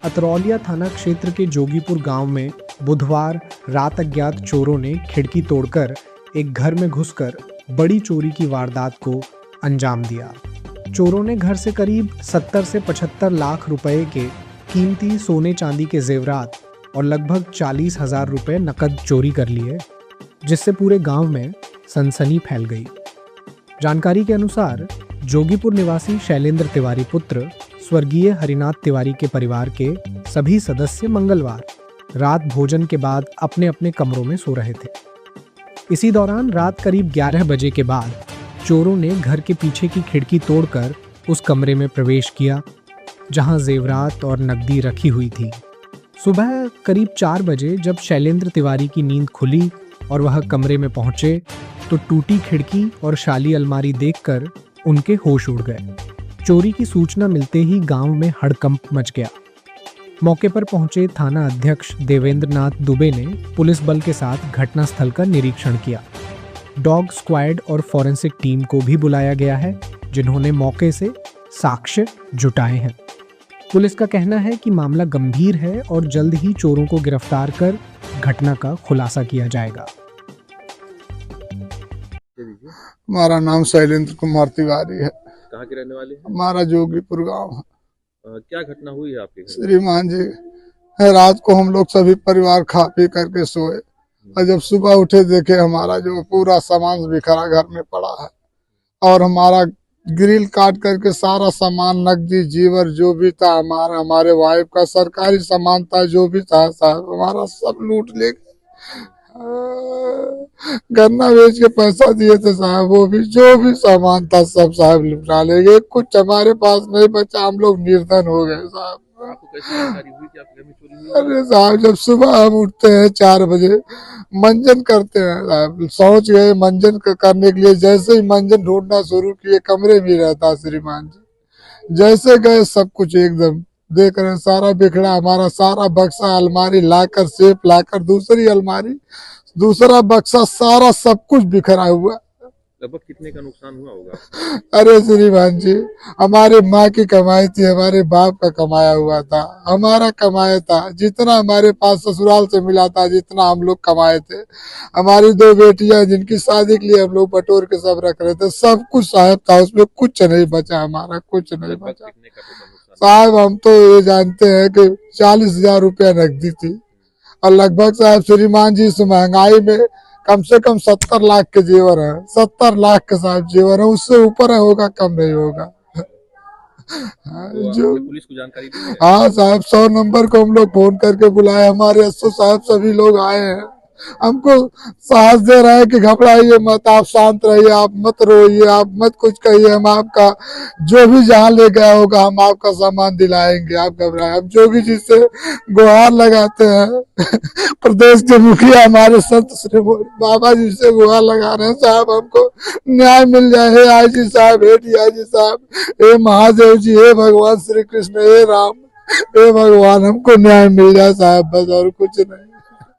अतरौलिया थाना क्षेत्र के जोगीपुर गांव में बुधवार रात अज्ञात चोरों ने खिड़की तोड़कर एक घर में घुसकर बड़ी चोरी की वारदात को अंजाम दिया। चोरों ने घर से करीब 70 से 75 लाख रुपए के कीमती सोने चांदी के जेवरात और लगभग 40,000 रुपए नकद चोरी कर लिए, जिससे पूरे गांव में सनसनी फैल गई। जानकारी के अनुसार जोगीपुर निवासी शैलेंद्र तिवारी पुत्र स्वर्गीय हरिनाथ तिवारी के परिवार के सभी सदस्य मंगलवार रात भोजन के बाद अपने अपने कमरों में सो रहे थे। इसी दौरान रात करीब 11 बजे के बाद चोरों ने घर के पीछे की खिड़की तोड़कर उस कमरे में प्रवेश किया जहां जेवरात और नकदी रखी हुई थी। सुबह करीब 4 बजे जब शैलेंद्र तिवारी की नींद खुली और वह कमरे में पहुंचे तो टूटी खिड़की और शाली अलमारी देखकर उनके होश उड़ गए। चोरी की सूचना मिलते ही गांव में हड़कंप मच गया। मौके पर पहुंचे थाना अध्यक्ष देवेंद्र नाथ दुबे ने पुलिस बल के साथ घटनास्थल का निरीक्षण किया। डॉग स्क्वाड और फॉरेंसिक टीम को भी बुलाया गया है, जिन्होंने मौके से साक्ष्य जुटाए हैं। पुलिस का कहना है कि मामला गंभीर है और जल्द ही चोरों को गिरफ्तार कर घटना का खुलासा किया जाएगा। हमारा नाम शैलेंद्र कुमार तिवारी है। कहाँ के रहने वाले हैं? हमारा जोगीपुर गांव है। क्या घटना हुई है आपके घर? श्रीमान जी, रात को हम लोग सभी परिवार खा पी करके सोए और जब सुबह उठे देखे हमारा जो पूरा सामान बिखरा घर में पड़ा है और हमारा ग्रिल काट करके सारा सामान, नकदी, जीवर जो भी था हमारे वाइफ का सरकारी सामान था, जो भी था साहब हमारा सब लूट ले गए। गन्ना बेच के पैसा दिए थे साहब, वो भी जो भी सामान था सब साहब लुटा ले गए। कुछ हमारे पास नहीं बचा, हम लोग निर्धन हो गए साहब। आपको कैसे जानकारी हुई कि आपके घर में चोरी हुई है? अरे साहब, जब सुबह हम उठते हैं 4 बजे मंजन करते हैं साहब, सोच गए मंजन करने के लिए। जैसे ही मंजन ढूंढना शुरू किए, कमरे में रहता श्रीमान जी। जैसे गए सब कुछ एकदम देख रहे हैं सारा बिखरा। हमारा सारा बक्सा, अलमारी लाकर, सेफ लाकर, दूसरी अलमारी, दूसरा बक्सा, सारा सब कुछ बिखरा हुआ। लगभग कितने का नुकसान हुआ होगा? अरे श्रीमान जी, हमारे माँ की कमाई थी, हमारे बाप का कमाया हुआ था, हमारा कमाया था, जितना हमारे पास ससुराल से मिला था, जितना हम लोग कमाए थे। हमारी 2 बेटियां जिनकी शादी के लिए हम लोग बटोर के सब रख रहे थे, सब कुछ साहब था, उसमें कुछ नहीं बचा, हमारा कुछ नहीं बचा साहब। हम तो ये जानते हैं कि 40,000 रुपया नकदी थी और लगभग साहब श्रीमान जी इस महंगाई में कम से कम 70 लाख के जेवर है। 70 लाख के साहब जेवर है, उससे ऊपर होगा, कम नहीं होगा। तो जो पुलिस को जानकारी दी है? हाँ साहब, 100 नंबर को हम लोग फोन करके बुलाए, हमारे एसओ साहब सभी लोग आए हैं, हमको साहस दे रहे हैं कि घबराइए मत, आप शांत रहिए, आप मत रोइए, आप मत कुछ कहिए, हम आपका जो भी जहाँ ले गया होगा हम आपका सामान दिलाएंगे, आप घबराए। हम जोगी जी से गुहार लगाते हैं प्रदेश के मुखिया हमारे संत श्री बाबा जी से गुहार लगा रहे हैं साहब, हमको न्याय मिल जाए। हे आई जी साहब, हे डीआई जी साहब, हे महादेव जी, हे भगवान श्री कृष्ण, हे राम, हे भगवान, हमको न्याय मिल जाए साहब, बस और कुछ नहीं।